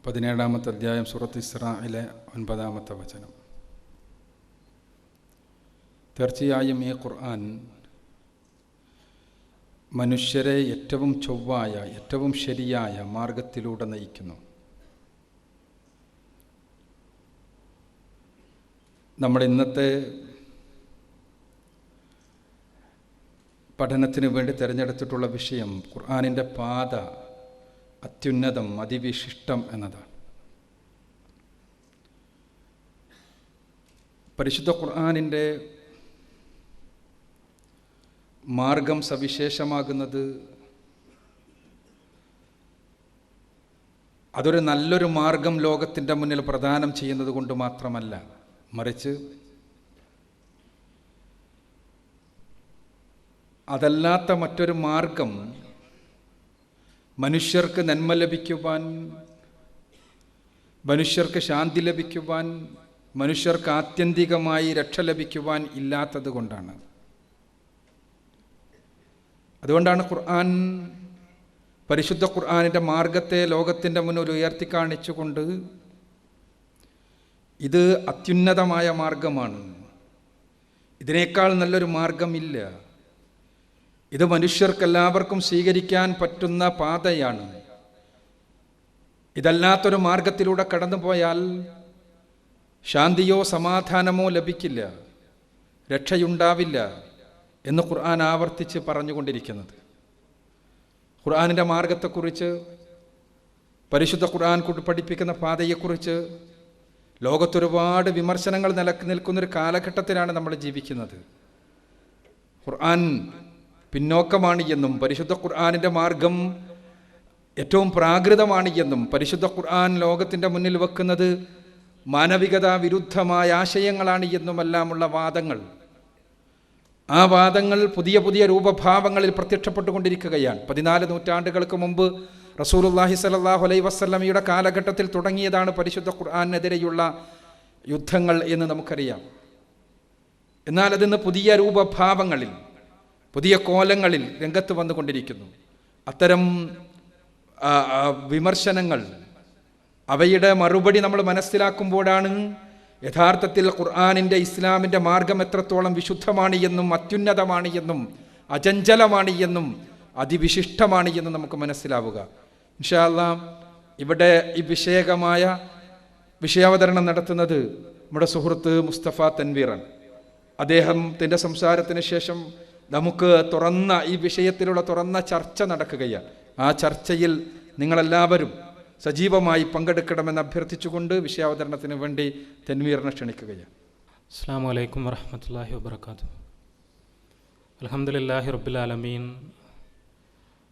17-ാമത്തെ അധ്യായം സൂറത്ത് ഇസ്രായിലെ 9-ാമത്തെ വചനം. തീർച്ചയായും ഈ ഖുർആൻ മനുഷ്യരെ ഏറ്റവും ചൊവ്വായ, ഏറ്റവും ശരിയായ മാർഗത്തിലൂടെ നയിക്കുന്നു. നമ്മുടെ ഇന്നത്തെ പഠനത്തിന് വേണ്ടി തിരഞ്ഞെടുത്തിട്ടുള്ള വിഷയം ഖുർആനിൻ്റെ പാത അത്യുന്നതം, അതിവിശിഷ്ടം എന്നതാണ്. പരിശുദ്ധ ഖുർആനിൻ്റെ മാർഗം സവിശേഷമാകുന്നത് അതൊരു നല്ലൊരു മാർഗം ലോകത്തിൻ്റെ മുന്നിൽ പ്രദാനം ചെയ്യുന്നത് കൊണ്ട് മാത്രമല്ല, മറിച്ച് അതല്ലാത്ത മറ്റൊരു മാർഗം മനുഷ്യർക്ക് നന്മ ലഭിക്കുവാൻ, മനുഷ്യർക്ക് ശാന്തി ലഭിക്കുവാൻ, മനുഷ്യർക്ക് ആത്യന്തികമായി രക്ഷ ലഭിക്കുവാൻ ഇല്ലാത്തത് കൊണ്ടാണ്. അതുകൊണ്ടാണ് ഖുർആൻ, പരിശുദ്ധ ഖുർആനിൻ്റെ മാർഗത്തെ ലോകത്തിൻ്റെ മുന്നിൽ ഉയർത്തി കാണിച്ചുകൊണ്ട് ഇത് അത്യുന്നതമായ മാർഗമാണ്, ഇതിനേക്കാൾ നല്ലൊരു മാർഗമില്ല, ഇത് മനുഷ്യർക്കെല്ലാവർക്കും സ്വീകരിക്കാൻ പറ്റുന്ന പാതയാണ്, ഇതല്ലാത്തൊരു മാർഗത്തിലൂടെ കടന്നുപോയാൽ ശാന്തിയോ സമാധാനമോ ലഭിക്കില്ല, രക്ഷയുണ്ടാവില്ല എന്ന് ഖുർആൻ ആവർത്തിച്ച് പറഞ്ഞുകൊണ്ടിരിക്കുന്നത്. ഖുർആനിൻ്റെ മാർഗത്തെക്കുറിച്ച്, പരിശുദ്ധ ഖുർആൻ പഠിപ്പിക്കുന്ന പാതയെക്കുറിച്ച് ലോകത്തൊരുപാട് വിമർശനങ്ങൾ നിൽക്കുന്നൊരു കാലഘട്ടത്തിലാണ് നമ്മൾ ജീവിക്കുന്നത്. ഖുർആൻ പിന്നോക്കമാണ് എന്നും, പരിശുദ്ധ ഖുർആനിൻ്റെ മാർഗം ഏറ്റവും പ്രാകൃതമാണ് എന്നും, പരിശുദ്ധ ഖുർആൻ ലോകത്തിൻ്റെ മുന്നിൽ വെക്കുന്നത് മാനവികതാ വിരുദ്ധമായ ആശയങ്ങളാണ് എന്നുമെല്ലാമുള്ള വാദങ്ങൾ, ആ വാദങ്ങൾ പുതിയ പുതിയ രൂപഭാവങ്ങളിൽ പ്രത്യക്ഷപ്പെട്ടുകൊണ്ടിരിക്കുകയാണ്. 14 നൂറ്റാണ്ടുകൾക്ക് മുമ്പ് റസൂലുള്ളാഹി സ്വല്ലല്ലാഹു അലൈഹി വസല്ലമയുടെ കാലഘട്ടത്തിൽ തുടങ്ങിയതാണ് പരിശുദ്ധ ഖുർആനെതിരെയുള്ള യുദ്ധങ്ങൾ എന്ന് നമുക്കറിയാം. എന്നാൽ അതിന്ന് പുതിയ രൂപഭാവങ്ങളിൽ, പുതിയ കോലങ്ങളിൽ രംഗത്ത് വന്നുകൊണ്ടിരിക്കുന്നു. അത്തരം വിമർശനങ്ങൾ, അവയുടെ മറുപടി നമ്മൾ മനസ്സിലാക്കുമ്പോഴാണ് യഥാർത്ഥത്തിൽ ഖുർആനിൻ്റെ, ഇസ്ലാമിൻ്റെ മാർഗം എത്രത്തോളം വിശുദ്ധമാണ് എന്നും അത്യുന്നതമാണ് എന്നും അചഞ്ചലമാണ് എന്നും അതിവിശിഷ്ടമാണ് എന്നും നമുക്ക് മനസ്സിലാവുക. ഇൻഷാ അല്ലാഹ് ഇവിടെ ഈ വിഷയാവതരണം നടത്തുന്നത് നമ്മുടെ സുഹൃത്ത് മുസ്തഫ തൻവീറാണ്. അദ്ദേഹത്തിൻ്റെ സംസാരത്തിന് ശേഷം നമുക്ക് ഈ വിഷയത്തിലുള്ള തുറന്ന ചർച്ച നടക്കുകയാണ്. ആ ചർച്ചയിൽ നിങ്ങളെല്ലാവരും സജീവമായി പങ്കെടുക്കണമെന്ന് അഭ്യർത്ഥിച്ചുകൊണ്ട് വിഷയാവതരണത്തിന് വേണ്ടി തൻവീറിനെ ക്ഷണിക്കുകയാണ്. അസ്സലാമു അലൈക്കും വറഹ്മത്തുള്ളാഹി വബറകാതുഹു. അൽഹംദുലില്ലാഹി റബ്ബിൽ ആലമീൻ,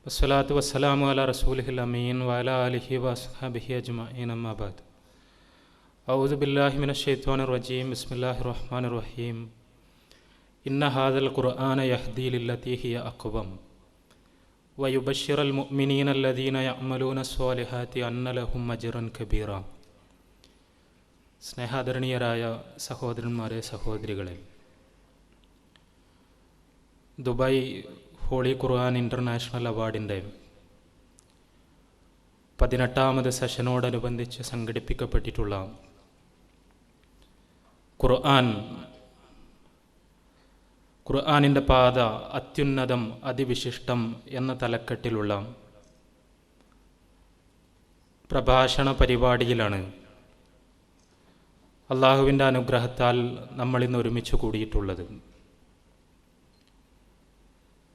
വസ്സലാത്തു വസ്സലാമു അലാ റസൂലിഹിൽ അമീൻ വഅലാ ആലിഹി വഅസ്ഹാബിഹി അജ്മഈൻ, അമ്മാ ബഅദ്. അഊദു ബില്ലാഹി മിനശ് ശൈത്വാനിർ റജീം. ബിസ്മില്ലാഹിർ റഹ്മാനിർ റഹീം. ഇന്ന ഹാദൽ ഖുർആന യഹ്ദീ ലില്ലതീ ഹിയ അഖ്വം വയുബശ്ശിറുൽ മുഅ്മിനീന അല്ലദീന യഅമലൂന സ്വാലിഹാത്തി അന്ന ലഹും അജ്റൻ കബീറ. സ്നേഹാദരണീയരായ സഹോദരന്മാരെ, സഹോദരികളെ, ദുബായ് ഹോളി ഖുർആൻ ഇൻ്റർനാഷണൽ അവാർഡിൻ്റെ 18ാമത് സെഷനോടനുബന്ധിച്ച് സംഘടിപ്പിക്കപ്പെട്ടിട്ടുള്ള ഖുർആനിൻ്റെ പാത അത്യുന്നതം, അതിവിശിഷ്ടം എന്ന തലക്കെട്ടിലുള്ള പ്രഭാഷണ പരിപാടിയിലാണ് അള്ളാഹുവിൻ്റെ അനുഗ്രഹത്താൽ നമ്മളിന്ന് ഒരുമിച്ച് കൂടിയിട്ടുള്ളത്.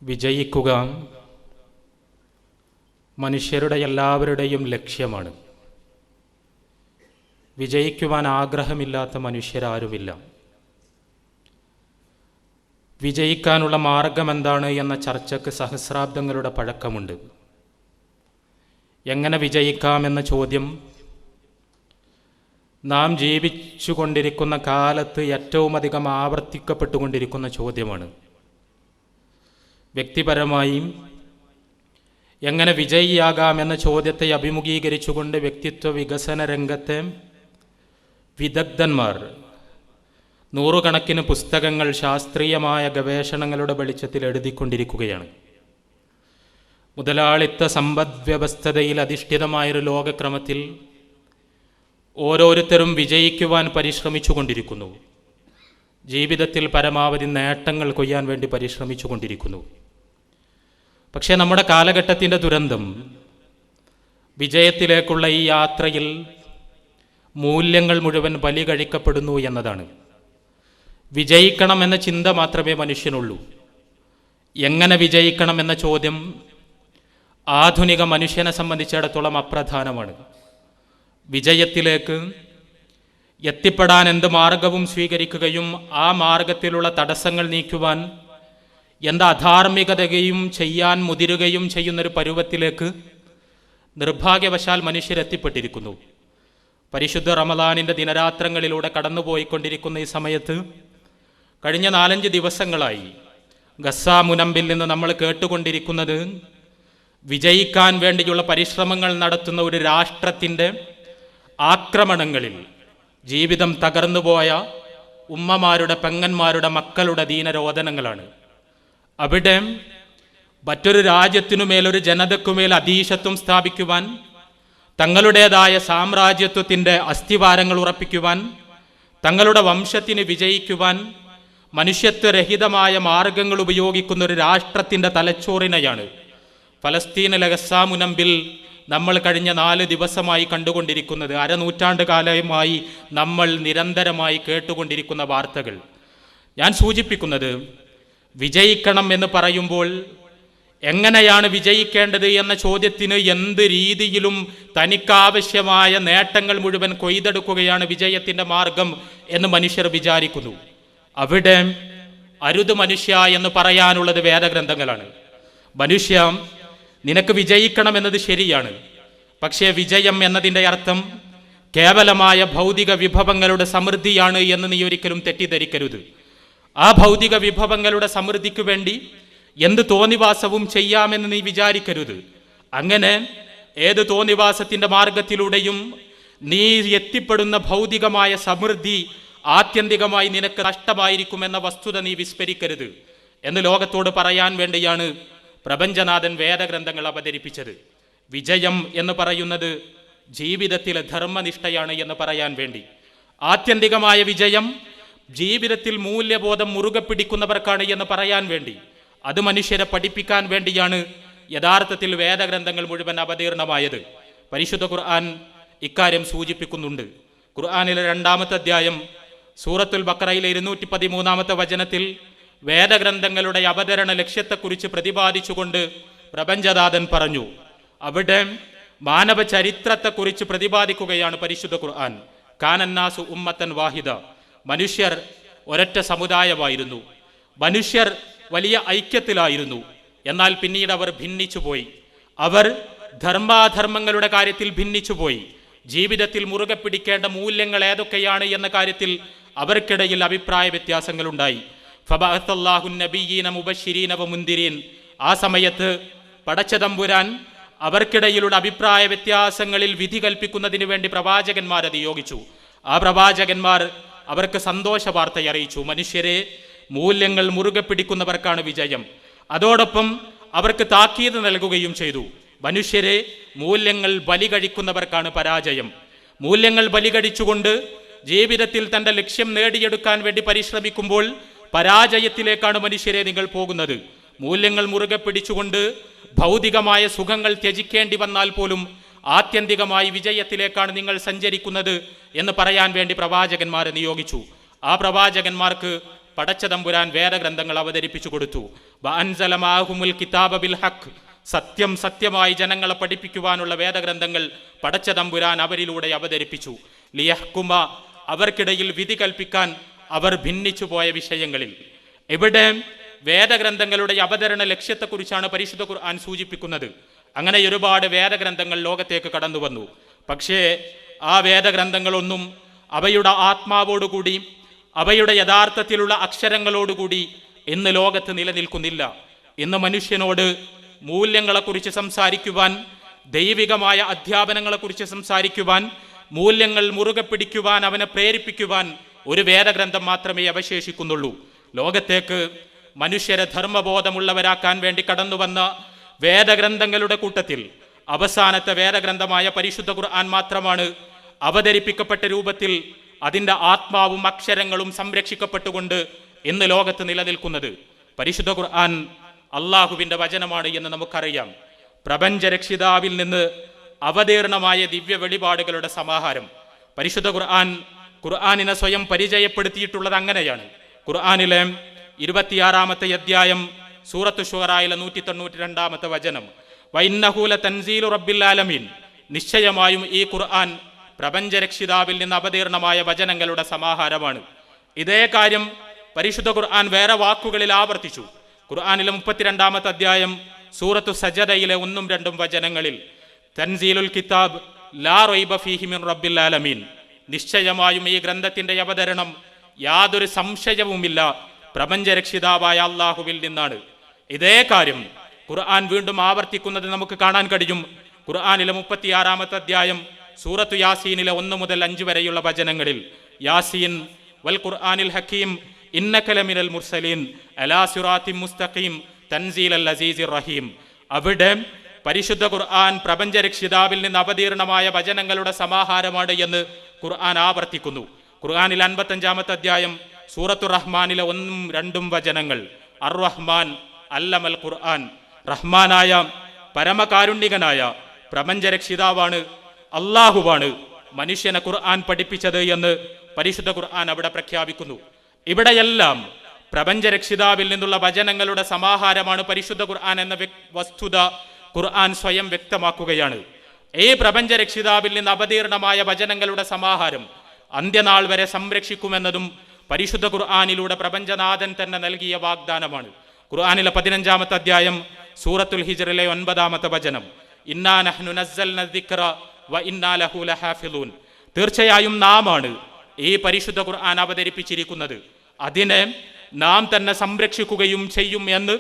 വിജയിക്കുക മനുഷ്യരുടെ എല്ലാവരുടെയും ലക്ഷ്യമാണ്. വിജയിക്കുവാൻ ആഗ്രഹമില്ലാത്ത മനുഷ്യരാരുമില്ല. വിജയിക്കാനുള്ള മാർഗം എന്താണ് എന്ന ചർച്ചയ്ക്ക് സഹസ്രാബ്ദങ്ങളുടെ പഴക്കമുണ്ട്. എങ്ങനെ വിജയിക്കാമെന്ന ചോദ്യം നാം ജീവിച്ചുകൊണ്ടിരിക്കുന്ന കാലത്ത് ഏറ്റവും അധികം ആവർത്തിക്കപ്പെട്ടുകൊണ്ടിരിക്കുന്ന ചോദ്യമാണ്. വ്യക്തിപരമായി എങ്ങനെ വിജയിയാകാമെന്ന ചോദ്യത്തെ അഭിമുഖീകരിച്ചുകൊണ്ട് വ്യക്തിത്വ വികസന രംഗത്തെ വിദഗ്ധന്മാർ നൂറുകണക്കിന് പുസ്തകങ്ങൾ ശാസ്ത്രീയമായ ഗവേഷണങ്ങളുടെ വെളിച്ചത്തിൽ എഴുതിക്കൊണ്ടിരിക്കുകയാണ്. മുതലാളിത്ത സമ്പദ് വ്യവസ്ഥതയിൽ അധിഷ്ഠിതമായൊരു ലോകക്രമത്തിൽ ഓരോരുത്തരും വിജയിക്കുവാൻ പരിശ്രമിച്ചു കൊണ്ടിരിക്കുന്നു. ജീവിതത്തിൽ പരമാവധി നേട്ടങ്ങൾ കൊയ്യാൻ വേണ്ടി പരിശ്രമിച്ചു കൊണ്ടിരിക്കുന്നു. പക്ഷേ നമ്മുടെ കാലഘട്ടത്തിൻ്റെ ദുരന്തം വിജയത്തിലേക്കുള്ള ഈ യാത്രയിൽ മൂല്യങ്ങൾ മുഴുവൻ ബലി കഴിക്കപ്പെടുന്നു എന്നതാണ്. വിജയിക്കണം എന്ന ചിന്ത മാത്രമേ മനുഷ്യനുള്ളൂ. എങ്ങനെ വിജയിക്കണം എന്ന ചോദ്യം ആധുനിക മനുഷ്യനെ സംബന്ധിച്ചിടത്തോളം അപ്രധാനമാണ്. വിജയത്തിലേക്ക് എത്തിപ്പെടാൻ എന്ത് മാർഗവും സ്വീകരിക്കുകയും ആ മാർഗത്തിലുള്ള തടസ്സങ്ങൾ നീക്കുവാൻ എന്ത് അധാർമികതയും ചെയ്യാൻ മുതിരുകയും ചെയ്യുന്നൊരു പരുവത്തിലേക്ക് നിർഭാഗ്യവശാൽ മനുഷ്യരെത്തിപ്പെട്ടിരിക്കുന്നു. പരിശുദ്ധ റമദാനിൻ്റെ ദിനരാത്രങ്ങളിലൂടെ കടന്നുപോയിക്കൊണ്ടിരിക്കുന്ന ഈ സമയത്ത് കഴിഞ്ഞ 4-5 ദിവസങ്ങളായി ഗസ്സാ മുനമ്പിൽ നിന്ന് നമ്മൾ കേട്ടുകൊണ്ടിരിക്കുന്നത് വിജയിക്കാൻ വേണ്ടിയുള്ള പരിശ്രമങ്ങൾ നടത്തുന്ന ഒരു രാഷ്ട്രത്തിൻ്റെ ആക്രമണങ്ങളിൽ ജീവിതം തകർന്നുപോയ ഉമ്മമാരുടെ, പെങ്ങന്മാരുടെ, മക്കളുടെ ദീനരോദനങ്ങളാണ്. അവിടെ മറ്റൊരു രാജ്യത്തിനുമേലൊരു ജനതയ്ക്കുമേൽ അധീശത്വം സ്ഥാപിക്കുവാൻ, തങ്ങളുടേതായ സാമ്രാജ്യത്വത്തിൻ്റെ അസ്ഥിവാരങ്ങൾ ഉറപ്പിക്കുവാൻ, തങ്ങളുടെ വംശത്തിന് വിജയിക്കുവാൻ മനുഷ്യത്വരഹിതമായ മാർഗങ്ങൾ ഉപയോഗിക്കുന്ന ഒരു രാഷ്ട്രത്തിൻ്റെ തലച്ചോറിനെയാണ് ഫലസ്തീനിലെ ഗസ്സാ മുനമ്പിൽ നമ്മൾ കഴിഞ്ഞ 4 ദിവസമായി കണ്ടുകൊണ്ടിരിക്കുന്നത്. അരനൂറ്റാണ്ട് കാലമായി നമ്മൾ നിരന്തരമായി കേട്ടുകൊണ്ടിരിക്കുന്ന വാർത്തകൾ. ഞാൻ സൂചിപ്പിക്കുന്നത്, വിജയിക്കണം എന്ന് പറയുമ്പോൾ എങ്ങനെയാണ് വിജയിക്കേണ്ടത് എന്ന ചോദ്യത്തിന് എന്ത് രീതിയിലും തനിക്കാവശ്യമായ നേട്ടങ്ങൾ മുഴുവൻ കൊയ്തെടുക്കുകയാണ് വിജയത്തിൻ്റെ മാർഗം എന്ന് മനുഷ്യർ വിചാരിക്കുന്നു. അവിടെ അരുത് മനുഷ്യ എന്ന് പറയാനുള്ളത് വേദഗ്രന്ഥങ്ങളാണ്. മനുഷ്യ, നിനക്ക് വിജയിക്കണം എന്നത് ശരിയാണ്. പക്ഷേ വിജയം എന്നതിൻ്റെ അർത്ഥം കേവലമായ ഭൗതിക വിഭവങ്ങളുടെ സമൃദ്ധിയാണ് എന്ന് നീ ഒരിക്കലും തെറ്റിദ്ധരിക്കരുത്. ആ ഭൗതിക വിഭവങ്ങളുടെ സമൃദ്ധിക്ക് വേണ്ടി എന്ത് തോന്നിവാസവും ചെയ്യാമെന്ന് നീ വിചാരിക്കരുത്. അങ്ങനെ ഏത് തോന്നിവാസത്തിൻ്റെ മാർഗത്തിലൂടെയും നീ എത്തിപ്പെടുന്ന ഭൗതികമായ സമൃദ്ധി ആത്യന്തികമായി നിനക്ക് നഷ്ടമായിരിക്കുമെന്ന വസ്തുത നീ വിസ്മരിക്കരുത് എന്ന് ലോകത്തോട് പറയാൻ വേണ്ടിയാണ് പ്രപഞ്ചനാഥൻ വേദഗ്രന്ഥങ്ങൾ അവതരിപ്പിച്ചത്. വിജയം എന്ന് പറയുന്നത് ജീവിതത്തിലെ ധർമ്മനിഷ്ഠയാണ് എന്ന് പറയാൻ വേണ്ടി. ആത്യന്തികമായ വിജയം ജീവിതത്തിൽ മൂല്യബോധം മുറുകെ പിടിക്കുന്നവർക്കാണ് എന്ന് പറയാൻ വേണ്ടി, അത് മനുഷ്യരെ പഠിപ്പിക്കാൻ വേണ്ടിയാണ് യഥാർത്ഥത്തിൽ വേദഗ്രന്ഥങ്ങൾ മുഴുവൻ അവതീർണമായത്. പരിശുദ്ധ ഖുർആൻ ഇക്കാര്യം സൂചിപ്പിക്കുന്നുണ്ട്. ഖുർആനിലെ 2-ാമത്തെ അധ്യായം സൂറത്തുൽ ബഖറയിലെ 213-ാമത്തെ വചനത്തിൽ വേദഗ്രന്ഥങ്ങളുടെ അവതരണ ലക്ഷ്യത്തെക്കുറിച്ച് പ്രതിപാദിച്ചുകൊണ്ട് പ്രപഞ്ചനാഥൻ പറഞ്ഞു. അവിടെ മാനവ ചരിത്രത്തെക്കുറിച്ച് പ്രതിപാദിക്കുകയാണ് പരിശുദ്ധ ഖുർആൻ. കാനന്നാസു ഉമ്മത്തൻ വാഹിദ, മനുഷ്യർ ഒരൊറ്റ സമുദായമായിരുന്നു, മനുഷ്യർ വലിയ ഐക്യത്തിലായിരുന്നു. എന്നാൽ പിന്നീട് അവർ ഭിന്നിച്ചുപോയി. അവർ ധർമാധർമ്മങ്ങളുടെ കാര്യത്തിൽ ഭിന്നിച്ചുപോയി. ജീവിതത്തിൽ മുറുകെ പിടിക്കേണ്ട മൂല്യങ്ങൾ ഏതൊക്കെയാണ് എന്ന കാര്യത്തിൽ അവർക്കിടയിൽ അഭിപ്രായ വ്യത്യാസങ്ങളുണ്ടായി. ഫബഅത്തല്ലാഹുൻ നബിയ്യീന മുബശ്ശിരീന വമുൻദിരീൻ, ആ സമയത്ത് പടച്ചതമ്പുരാൻ അവർക്കിടയിലുള്ള അഭിപ്രായ വ്യത്യാസങ്ങളിൽ വിധി കൽപ്പിക്കുന്നതിന് വേണ്ടി പ്രവാചകന്മാരെ നിയോഗിച്ചു. ആ പ്രവാചകന്മാർ അവർക്ക് സന്തോഷ വാർത്ത അറിയിച്ചു. മനുഷ്യരെ, മൂല്യങ്ങൾ മുറുകെ പിടിക്കുന്നവർക്കാണ് വിജയം. അതോടൊപ്പം അവർക്ക് താക്കീത് നൽകുകയും ചെയ്തു. മനുഷ്യരെ, മൂല്യങ്ങൾ ബലി കഴിക്കുന്നവർക്കാണ് പരാജയം. മൂല്യങ്ങൾ ബലി കഴിച്ചുകൊണ്ട് ജീവിതത്തിൽ തൻ്റെ ലക്ഷ്യം നേടിയെടുക്കാൻ വേണ്ടി പരിശ്രമിക്കുമ്പോൾ പരാജയത്തിലേക്കാണ് മനുഷ്യരെ നിങ്ങൾ പോകുന്നത്. മൂല്യങ്ങൾ മുറുകെ പിടിച്ചുകൊണ്ട് ഭൗതികമായ സുഖങ്ങൾ ത്യജിക്കേണ്ടി വന്നാൽ പോലും ആത്യന്തികമായി വിജയത്തിലേക്കാണ് നിങ്ങൾ സഞ്ചരിക്കുന്നത് എന്ന് പറയാൻ വേണ്ടി പ്രവാചകന്മാരെ നിയോഗിച്ചു. ആ പ്രവാചകന്മാർക്ക് പടച്ചതമ്പുരാൻ വേദഗ്രന്ഥങ്ങൾ അവതരിപ്പിച്ചു കൊടുത്തു. വഅൻസല മാഅഹുമുൽ കിതാബ ബിൽ ഹഖ്, സത്യം സത്യമായി ജനങ്ങളെ പഠിപ്പിക്കുവാനുള്ള വേദഗ്രന്ഥങ്ങൾ പടച്ചതമ്പുരാൻ അവരിലൂടെ അവതരിപ്പിച്ചു. ലിയഹ്കുമ, അവർക്കിടയിൽ വിധി കൽപ്പിക്കാൻ അവർ ഭിന്നിച്ചു പോയ വിഷയങ്ങളിൽ. ഇവിടെ വേദഗ്രന്ഥങ്ങളുടെ അവതരണ ലക്ഷ്യത്തെക്കുറിച്ചാണ് പരിശുദ്ധ ഖുർആൻ സൂചിപ്പിക്കുന്നത്. അങ്ങനെ ഒരുപാട് വേദഗ്രന്ഥങ്ങൾ ലോകത്തേക്ക് കടന്നു വന്നു. പക്ഷേ ആ വേദഗ്രന്ഥങ്ങളൊന്നും അവയുടെ ആത്മാവോടുകൂടി, അവയുടെ യഥാർത്ഥത്തിലുള്ള അക്ഷരങ്ങളോടുകൂടി ഇന്ന് ലോകത്ത് നിലനിൽക്കുന്നില്ല. ഇന്ന് മനുഷ്യനോട് മൂല്യങ്ങളെക്കുറിച്ച് സംസാരിക്കുവാൻ, ദൈവികമായ അധ്യാപനങ്ങളെക്കുറിച്ച് സംസാരിക്കുവാൻ, മൂല്യങ്ങൾ മുറുകെ പിടിക്കുവാൻ അവനെ പ്രേരിപ്പിക്കുവാൻ ഒരു വേദഗ്രന്ഥം മാത്രമേ അവശേഷിക്കുന്നുള്ളൂ. ലോകത്തേക്ക് മനുഷ്യരെ ധർമ്മബോധമുള്ളവരാക്കാൻ വേണ്ടി കടന്നു വന്ന വേദഗ്രന്ഥങ്ങളുടെ കൂട്ടത്തിൽ അവസാനത്തെ വേദഗ്രന്ഥമായ പരിശുദ്ധ ഖുർആൻ മാത്രമാണ് അവതരിപ്പിക്കപ്പെട്ട രൂപത്തിൽ അതിൻ്റെ ആത്മാവും അക്ഷരങ്ങളും സംരക്ഷിക്കപ്പെട്ടുകൊണ്ട് ഇന്ന് ലോകത്ത് നിലനിൽക്കുന്നത്. പരിശുദ്ധ ഖുർആൻ അള്ളാഹുവിൻ്റെ വചനമാണ് എന്ന് നമുക്കറിയാം. പ്രപഞ്ചരക്ഷിതാവിൽ നിന്ന് അവതീർണമായ ദിവ്യ വെളിപാടുകളുടെ സമാഹാരം. പരിശുദ്ധ ഖുർആനിനെ സ്വയം പരിചയപ്പെടുത്തിയിട്ടുള്ളത് അങ്ങനെയാണ്. ഖുർആനിലെ 26-ാമത്തെ അധ്യായം സൂറത്തു ശുഅറയിലെ 192-ാമത്തെ വചനം, വഇന്നഹു ലതൻസീലു റബ്ബിൽ ആലമീൻ, നിശ്ചയമായും ഈ ഖുർആൻ പ്രപഞ്ചരക്ഷിതാവിൽ നിന്ന് അവതീർണമായ വചനങ്ങളുടെ സമാഹാരമാണ്. ഇതേ കാര്യം പരിശുദ്ധ ഖുർആൻ വേറെ വാക്കുകളിൽ ആവർത്തിച്ചു. ഖുർആനിലെ 32-ാമത്തെ അധ്യായം സൂറത്തു സജദയിലെ 1-2 വചനങ്ങളിൽ, തൻസീലുൽ കിതാബ് ലാ റൈബ ഫീഹി മിൻ റബ്ബിൽ ആലമീൻ, നിശ്ചയമായും ഈ ഗ്രന്ഥത്തിന്റെ അവതരണം യാതൊരു സംശയവുമില്ല പ്രപഞ്ചരക്ഷിതാവായ അള്ളാഹുവിൽ നിന്നാണ്. ഇതേ കാര്യം ഖുർആൻ വീണ്ടും ആവർത്തിക്കുന്നത് നമുക്ക് കാണാൻ കഴിയും. ഖുർആനിലെ 36-ാമത്തെ അധ്യായം സൂറത്തു യാസീനിലെ 1 മുതൽ 5 വരെയുള്ള വചനങ്ങളിൽ, യാസീൻ വൽ ഖുർആനിൽ ഹക്കീം ഇന്നക ലമിനൽ മുർസലീൻ അലാ സിറാത്തിൻ മുസ്തഖീം തൻസീലൽ അസീസിർ റഹീം. അവിടെ പരിശുദ്ധ ഖുർആൻ പ്രപഞ്ചരക്ഷിതാവിൽ നിന്ന് അവതീർണമായ വചനങ്ങളുടെ സമാഹാരമാണ് എന്ന് ഖുർആൻ ആവർത്തിക്കുന്നു. ഖുർആനിൽ 55-ാമത്തെ അധ്യായം സൂറത്തു റഹ്മാനിലെ 1-2 വചനങ്ങൾ, അർ റഹ്മാൻ അല്ലമൽ ഖുർആൻ, റഹ്മാനായ പരമകാരുണ്യകനായ പ്രപഞ്ചരക്ഷിതാവാണ് അള്ളാഹുവാണ് മനുഷ്യനെ ഖുർആൻ പഠിപ്പിച്ചത് എന്ന് പരിശുദ്ധ ഖുർആൻ അവിടെ പ്രഖ്യാപിക്കുന്നു. ഇവിടെയെല്ലാം പ്രപഞ്ചരക്ഷിതാവിൽ നിന്നുള്ള വചനങ്ങളുടെ സമാഹാരമാണ് പരിശുദ്ധ ഖുർആൻ എന്ന വസ്തുത ഖുർആൻ സ്വയം വ്യക്തമാക്കുകയാണ്. ഈ പ്രപഞ്ചരക്ഷിതാവിൽ നിന്ന് അവതീർണമായ വചനങ്ങളുടെ സമാഹാരം അന്ത്യനാൾ വരെ സംരക്ഷിക്കുമെന്നതും പരിശുദ്ധ ഖുർആനിലൂടെ പ്രപഞ്ചനാഥൻ തന്നെ നൽകിയ വാഗ്ദാനമാണ്. ഖുർആനിലെ 15-ാമത്തെ അധ്യായം സൂറത്തുൽ ഹിജ്റിലെ 9-ാമത്തെ വചനം, ഇന്നാ നഹ്നു നസ്സൽന ദിക്റ വ ഇന്നാ ലഹു ലഹാഫിളൂൻ, തീർച്ചയായും നാമാണ് ഈ പരിശുദ്ധ ഖുർആൻ അവതരിപ്പിച്ചിരിക്കുന്നത്, അതിനെ നാം തന്നെ സംരക്ഷിക്കുകയും ചെയ്യും എന്ന്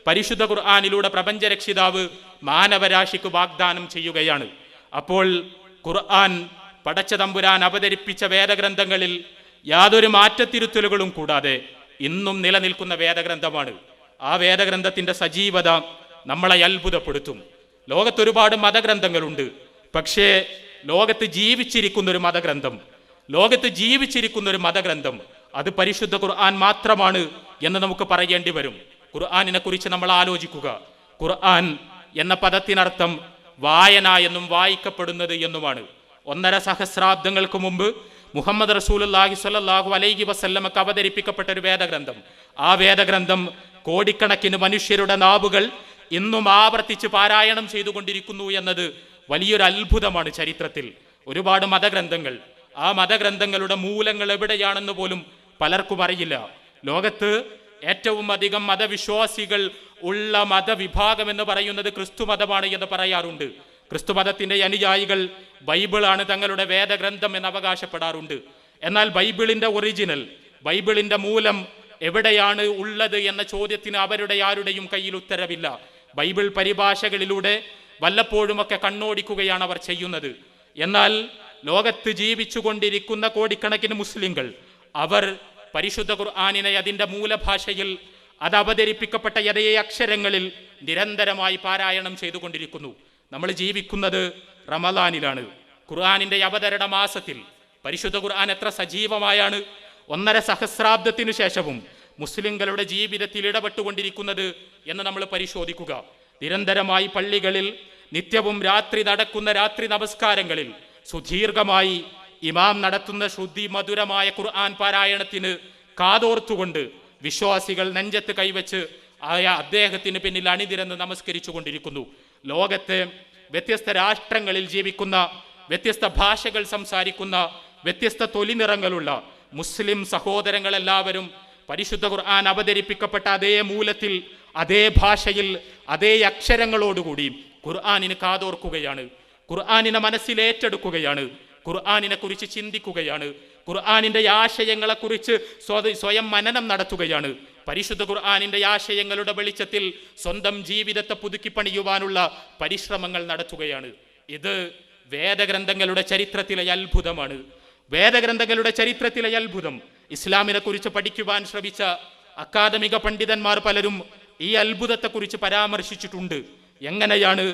പരിശുദ്ധ ഖുർആനിലൂടെ പ്രപഞ്ചരക്ഷിതാവ് മാനവരാശിക്ക് വാഗ്ദാനം ചെയ്യുകയാണ്. അപ്പോൾ ഖുർആൻ പടച്ച തമ്പുരാൻ അവതരിപ്പിച്ച വേദഗ്രന്ഥങ്ങളിൽ യാതൊരു മാറ്റത്തിരുത്തലുകളും കൂടാതെ ഇന്നും നിലനിൽക്കുന്ന വേദഗ്രന്ഥമാണ്. ആ വേദഗ്രന്ഥത്തിന്റെ സജീവത നമ്മളെ അത്ഭുതപ്പെടുത്തും. ലോകത്തൊരുപാട് മതഗ്രന്ഥങ്ങളുണ്ട്. പക്ഷേ ലോകത്ത് ജീവിച്ചിരിക്കുന്ന ഒരു മതഗ്രന്ഥം അത് പരിശുദ്ധ ഖുർആൻ മാത്രമാണ് എന്ന് നമുക്ക് പറയേണ്ടി വരും. ഖുർആനിനെ കുറിച്ച് നമ്മൾ ആലോചിക്കുക. ഖുർആൻ എന്ന പദത്തിനർത്ഥം വായന എന്നും വായിക്കപ്പെടുന്നത് എന്നുമാണ്. 1.5 സഹസ്രാബ്ദങ്ങൾക്ക് മുമ്പ് മുഹമ്മദ് റസൂലുള്ളാഹി സ്വല്ലല്ലാഹു അലൈഹി വസല്ലമക്ക് അവതരിപ്പിക്കപ്പെട്ട ഒരു വേദഗ്രന്ഥം. ആ വേദഗ്രന്ഥം കോടിക്കണക്കിന് മനുഷ്യരുടെ നാവുകൾ ഇന്നും ആവർത്തിച്ച് പാരായണം ചെയ്തുകൊണ്ടിരിക്കുന്നു എന്നത് വലിയൊരു അത്ഭുതമാണ്. ചരിത്രത്തിൽ ഒരുപാട് മതഗ്രന്ഥങ്ങൾ, ആ മതഗ്രന്ഥങ്ങളുടെ മൂലങ്ങൾ എവിടെയാണെന്ന് പോലും പലർക്കും അറിയില്ല. ലോകത്ത് ഏറ്റവും അധികം മതവിശ്വാസികൾ ഉള്ള മതവിഭാഗം എന്ന് പറയുന്നത് ക്രിസ്തു മതമാണ് എന്ന് പറയാറുണ്ട്. ക്രിസ്തു മതത്തിന്റെ അനുയായികൾ ബൈബിളാണ് തങ്ങളുടെ വേദഗ്രന്ഥം എന്ന് അവകാശപ്പെടാറുണ്ട്. എന്നാൽ ബൈബിളിന്റെ ഒറിജിനൽ, ബൈബിളിന്റെ മൂലം എവിടെയാണ് ഉള്ളത് എന്ന ചോദ്യത്തിന് അവരുടെ ആരുടെയും കയ്യിൽ ഉത്തരവില്ല. ബൈബിൾ പരിഭാഷകളിലൂടെ വല്ലപ്പോഴുമൊക്കെ കണ്ണോടിക്കുകയാണ് അവർ ചെയ്യുന്നത്. എന്നാൽ ലോകത്ത് ജീവിച്ചു കൊണ്ടിരിക്കുന്ന കോടിക്കണക്കിന് മുസ്ലിങ്ങൾ അവർ പരിശുദ്ധ ഖുർആനിനെ അതിൻ്റെ മൂലഭാഷയിൽ അത് അവതരിപ്പിക്കപ്പെട്ട അതേ അക്ഷരങ്ങളിൽ നിരന്തരമായി പാരായണം ചെയ്തുകൊണ്ടിരിക്കുന്നു. നമ്മൾ ജീവിക്കുന്നത് റമദാനിലാണ്, ഖുർആനിന്റെ അവതരണ മാസത്തിൽ. പരിശുദ്ധ ഖുർആൻ എത്ര സജീവമായാണ് 1.5 സഹസ്രാബ്ദത്തിനു ശേഷവും മുസ്ലിങ്ങളുടെ ജീവിതത്തിൽ ഇടപെട്ടുകൊണ്ടിരിക്കുന്നത് എന്ന് നമ്മൾ പരിശോധിക്കുക. നിരന്തരമായി പള്ളികളിൽ നിത്യവും രാത്രി നടക്കുന്ന രാത്രി നമസ്കാരങ്ങളിൽ സുദീർഘമായി ഇമാം നടത്തുന്ന ശുദ്ധി മധുരമായ ഖുർആൻ പാരായണത്തിന് കാതോർത്തുകൊണ്ട് വിശ്വാസികൾ നെഞ്ചത്ത് കൈവച്ച് അദ്ദേഹത്തിന് പിന്നിൽ അണിനിരന്ന് നമസ്കരിച്ചു കൊണ്ടിരിക്കുന്നു. ലോകത്തെ വ്യത്യസ്ത രാഷ്ട്രങ്ങളിൽ ജീവിക്കുന്ന, വ്യത്യസ്ത ഭാഷകൾ സംസാരിക്കുന്ന, വ്യത്യസ്ത തൊലിനിറങ്ങളുള്ള മുസ്ലിം സഹോദരങ്ങളെല്ലാവരും പരിശുദ്ധ ഖുർആൻ അവതരിപ്പിക്കപ്പെട്ട അതേ മൂലത്തിൽ, അതേ ഭാഷയിൽ, അതേ അക്ഷരങ്ങളോടുകൂടി ഖുർആനിന് കാതോർക്കുകയാണ്, ഖുർആനിനെ മനസ്സിലേറ്റെടുക്കുകയാണ്, ഖുർആനിനെ കുറിച്ച് ചിന്തിക്കുകയാണ്, ഖുർആനിന്റെ ആശയങ്ങളെക്കുറിച്ച് സ്വയം മനനം നടത്തുകയാണ്. പരിശുദ്ധ ഖുർആനിന്റെ ആശയങ്ങളുടെ വെളിച്ചത്തിൽ സ്വന്തം ജീവിതത്തെ പുതുക്കിപ്പണിയുവാനുള്ള പരിശ്രമങ്ങൾ നടത്തുകയാണ്. ഇത് വേദഗ്രന്ഥങ്ങളുടെ ചരിത്രത്തിലെ അത്ഭുതമാണ്. വേദഗ്രന്ഥങ്ങളുടെ ചരിത്രത്തിലെ അത്ഭുതം. ഇസ്ലാമിനെ കുറിച്ച് പഠിക്കുവാൻ ശ്രമിച്ച അക്കാദമിക പണ്ഡിതന്മാർ പലരും ഈ അത്ഭുതത്തെക്കുറിച്ച് പരാമർശിച്ചിട്ടുണ്ട്. എങ്ങനെയാണ്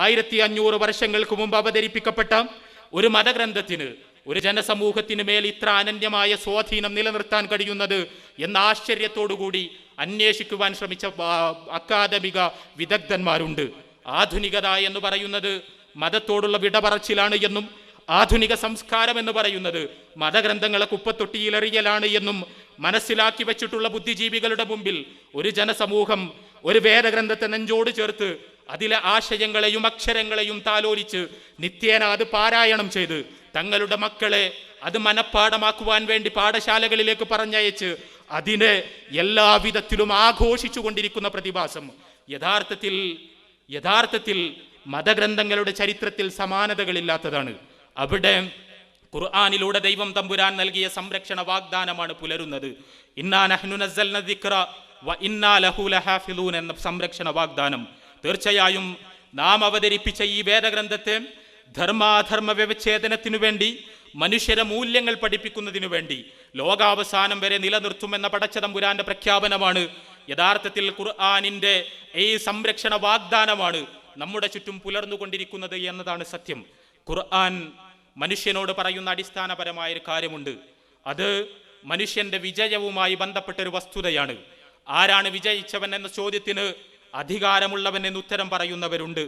1500 വർഷങ്ങൾക്ക് മുമ്പ് അവതരിപ്പിക്കപ്പെട്ട ഒരു മതഗ്രന്ഥത്തിന്, ഒരു ജനസമൂഹത്തിന് മേൽ ഇത്ര അനന്യമായ സ്വാധീനം നിലനിർത്താൻ കഴിയുന്നത് എന്ന ആശ്ചര്യത്തോടുകൂടി അന്വേഷിക്കുവാൻ ശ്രമിച്ച അക്കാദമിക വിദഗ്ധന്മാരുണ്ട്. ആധുനികത എന്ന് പറയുന്നത് മതത്തോടുള്ള വിടപറച്ചിലാണ് എന്നും ആധുനിക സംസ്കാരം എന്ന് പറയുന്നത് മതഗ്രന്ഥങ്ങളെ കുപ്പത്തൊട്ടിയിലെറിയലാണ് എന്നും മനസ്സിലാക്കി വെച്ചിട്ടുള്ള ബുദ്ധിജീവികളുടെ മുമ്പിൽ ഒരു ജനസമൂഹം ഒരു വേദഗ്രന്ഥത്തെ നെഞ്ചോട് ചേർത്ത് അതിലെ ആശയങ്ങളെയും അക്ഷരങ്ങളെയും താലോലിച്ച് നിത്യേന അത് പാരായണം ചെയ്ത് തങ്ങളുടെ മക്കളെ അത് മനഃപ്പാഠമാക്കുവാൻ വേണ്ടി പാഠശാലകളിലേക്ക് പറഞ്ഞയച്ച് അതിനെ എല്ലാവിധത്തിലും ആഘോഷിച്ചു കൊണ്ടിരിക്കുന്ന പ്രതിഭാസം യഥാർത്ഥത്തിൽ മതഗ്രന്ഥങ്ങളുടെ ചരിത്രത്തിൽ സമാനതകളില്ലാത്തതാണ്. അവിടെ ഖുർആനിലൂടെ ദൈവം തമ്പുരാൻ നൽകിയ സംരക്ഷണ വാഗ്ദാനമാണ് പുലരുന്നത്. ഇന്നാ നഹ്നു നസ്സൽന ദിക്റ വ ഇന്നാ ലഹു ലഹാഫിളൂൻ എന്ന സംരക്ഷണ വാഗ്ദാനം. തീർച്ചയായും നാം അവതരിപ്പിച്ച ഈ വേദഗ്രന്ഥത്തെ ധർമാധർമ്മ വ്യവച്ഛേദനത്തിനു വേണ്ടി, മനുഷ്യരെ മൂല്യങ്ങൾ പഠിപ്പിക്കുന്നതിനു വേണ്ടി ലോകാവസാനം വരെ നിലനിർത്തുമെന്ന പടച്ചതമ്പുരാന്റെ പ്രഖ്യാപനമാണ്. യഥാർത്ഥത്തിൽ ഖുർആനിന്റെ ഈ സംരക്ഷണ വാഗ്ദാനമാണ് നമ്മുടെ ചുറ്റും പുലർന്നുകൊണ്ടിരിക്കുന്നത് എന്നതാണ് സത്യം. ഖുർആൻ മനുഷ്യനോട് പറയുന്ന അടിസ്ഥാനപരമായ ഒരു കാര്യമുണ്ട്. അത് മനുഷ്യന്റെ വിജയവുമായി ബന്ധപ്പെട്ടൊരു വസ്തുതയാണ്. ആരാണ് വിജയിച്ചവൻ എന്ന ചോദ്യത്തിന് അധികാരമുള്ളവൻ എന്ന് ഉത്തരം പറയുന്നവരുണ്ട്.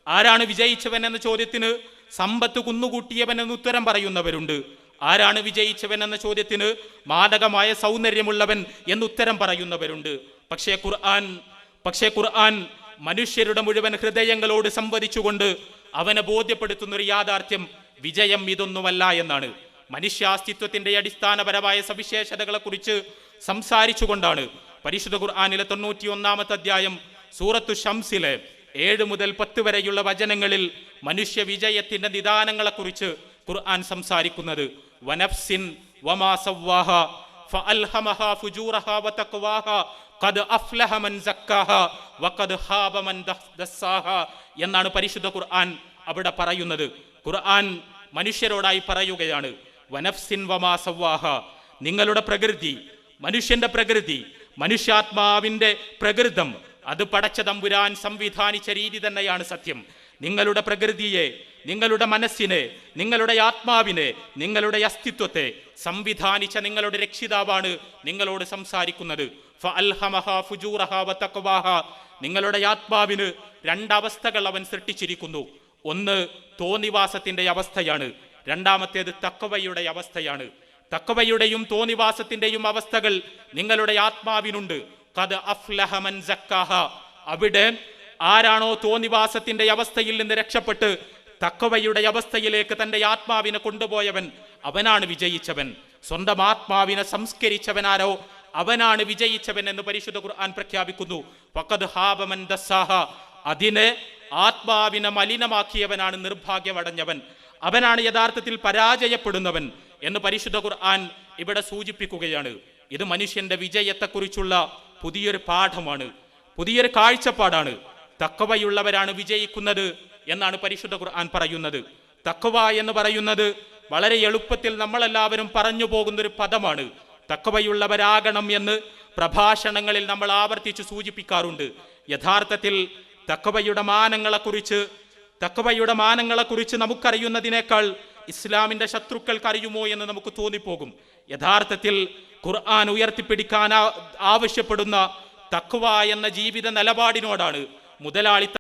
ആരാണ് വിജയിച്ചവൻ എന്ന ചോദ്യത്തിന് സമ്പത്ത് കുന്നുകൂട്ടിയവൻ എന്ന് ഉത്തരം പറയുന്നവരുണ്ട്. ആരാണ് വിജയിച്ചവൻ എന്ന ചോദ്യത്തിന് മാദകമായ സൗന്ദര്യമുള്ളവൻ എന്ന് ഉത്തരം പറയുന്നവരുണ്ട്. പക്ഷേ ഖുർആൻ മനുഷ്യരുടെ മുഴുവൻ ഹൃദയങ്ങളോട് സംവദിച്ചുകൊണ്ട് അവനെ ബോധ്യപ്പെടുത്തുന്ന ഒരു യാഥാർത്ഥ്യം വിജയം ഇതൊന്നുമല്ല എന്നാണ്. മനുഷ്യാസ്തിത്വത്തിന്റെ അടിസ്ഥാനപരമായ സവിശേഷതകളെ കുറിച്ച് സംസാരിച്ചുകൊണ്ടാണ് പരിശുദ്ധ ഖുർആനിലെ 91-ാമത്തെ അധ്യായം സൂറത്തു ഷംസിലെ 7 മുതൽ 10 വരെയുള്ള വചനങ്ങളിൽ മനുഷ്യ വിജയത്തിന്റെ നിദാനങ്ങളെക്കുറിച്ച് ഖുർആൻ സംസാരിക്കുന്നത്. വനഫ്സിൻ വമാ സവ്വാഹ ഫഅൽഹമഹാ ഫുജൂറഹാ വതഖ്വാഹ ഖദ് അഫ്ലഹ മൻ സക്കാഹ വഖദ് ഖാബ മൻ ദസ്സാഹ എന്നാണ് പരിശുദ്ധ ഖുർആൻ അവിടെ പറയുന്നത്. ഖുർആൻ മനുഷ്യരോടായി പറയുകയാണ്, വനഫ്സിൻ വമാ സവ്വാഹ, നിങ്ങളുടെ പ്രകൃതി, മനുഷ്യന്റെ പ്രകൃതി, മനുഷ്യാത്മാവിന്റെ പ്രകൃതം, അത് പടച്ച തമ്പുരാൻ സംവിധാനിച്ച രീതി തന്നെയാണ് സത്യം. നിങ്ങളുടെ പ്രകൃതിയെ, നിങ്ങളുടെ മനസ്സിനെ, നിങ്ങളുടെ ആത്മാവിനെ, നിങ്ങളുടെ അസ്തിത്വത്തെ സംവിധാനിച്ച നിങ്ങളുടെ രക്ഷിതാവാണ് നിങ്ങളോട് സംസാരിക്കുന്നത്. ഫഅൽഹമഹാ ഫുജൂറഹാ വതഖ്വാഹ, നിങ്ങളുടെ ആത്മാവിന് 2 അവസ്ഥകൾ അവൻ സൃഷ്ടിച്ചിരിക്കുന്നു. ഒന്ന് തോന്നിവാസത്തിന്റെ അവസ്ഥയാണ്, രണ്ടാമത്തേത് തഖ്വയുടെ അവസ്ഥയാണ്. തഖ്വയുടെയും തോന്നിവാസത്തിന്റെയും അവസ്ഥകൾ നിങ്ങളുടെ ആത്മാവിനുണ്ട്. ഖദ് അഫ്ലഹ മൻ സക്കാഹ, അവിടെ ആരാണോ തോന്നിവാസത്തിന്റെ അവസ്ഥയിൽ നിന്ന് രക്ഷപ്പെട്ട് തഖ്വയുടെ അവസ്ഥയിലേക്ക് തന്റെ ആത്മാവിനെ കൊണ്ടുപോയവൻ അവനാണ് വിജയിച്ചവൻ. സ്വന്തം ആത്മാവിനെ സംസ്കരിച്ചവനാരോ അവനാണ് വിജയിച്ചവൻ എന്ന് പരിശുദ്ധ ഖുർആൻ പ്രഖ്യാപിക്കുന്നു. ഫഖദ് ഖാബ മൻ ദസ്സാഹ, അതിനെ ആത്മാവിനെ മലിനമാക്കിയവനാണ് നിർഭാഗ്യമടഞ്ഞവൻ, അവനാണ് യഥാർത്ഥത്തിൽ പരാജയപ്പെടുന്നവൻ എന്ന് പരിശുദ്ധ ഖുർആൻ ഇവിടെ സൂചിപ്പിക്കുകയാണ്. ഇത് മനുഷ്യന്റെ വിജയത്തെക്കുറിച്ചുള്ള പുതിയൊരു പാഠമാണ്, പുതിയൊരു കാഴ്ചപ്പാടാണ്. തഖ്വയുള്ളവരാണ് വിജയിക്കുന്നത് എന്നാണ് പരിശുദ്ധ ഖുർആൻ പറയുന്നത്. തഖ്വ എന്ന് പറയുന്നത് വളരെ എളുപ്പത്തിൽ നമ്മളെല്ലാവരും പറഞ്ഞു പോകുന്നൊരു പദമാണ്. തഖ്വയുള്ളവരാകണം എന്ന് പ്രഭാഷണങ്ങളിൽ നമ്മൾ ആവർത്തിച്ച് സൂചിപ്പിക്കാറുണ്ട്. യഥാർത്ഥത്തിൽ തഖ്വയുടെ മാനങ്ങളെക്കുറിച്ച് നമുക്കറിയുന്നതിനേക്കാൾ ഇസ്ലാമിന്റെ ശത്രുക്കൾക്ക് അറിയുമോ എന്ന് നമുക്ക് തോന്നിപ്പോകും. യഥാർത്ഥത്തിൽ ഖുർആൻ ഉയർത്തിപ്പിടിക്കാൻ ആവശ്യപ്പെടുന്ന തഖ്വ എന്ന ജീവിത നിലപാടിനോടാണ് മുതലാളിത്ത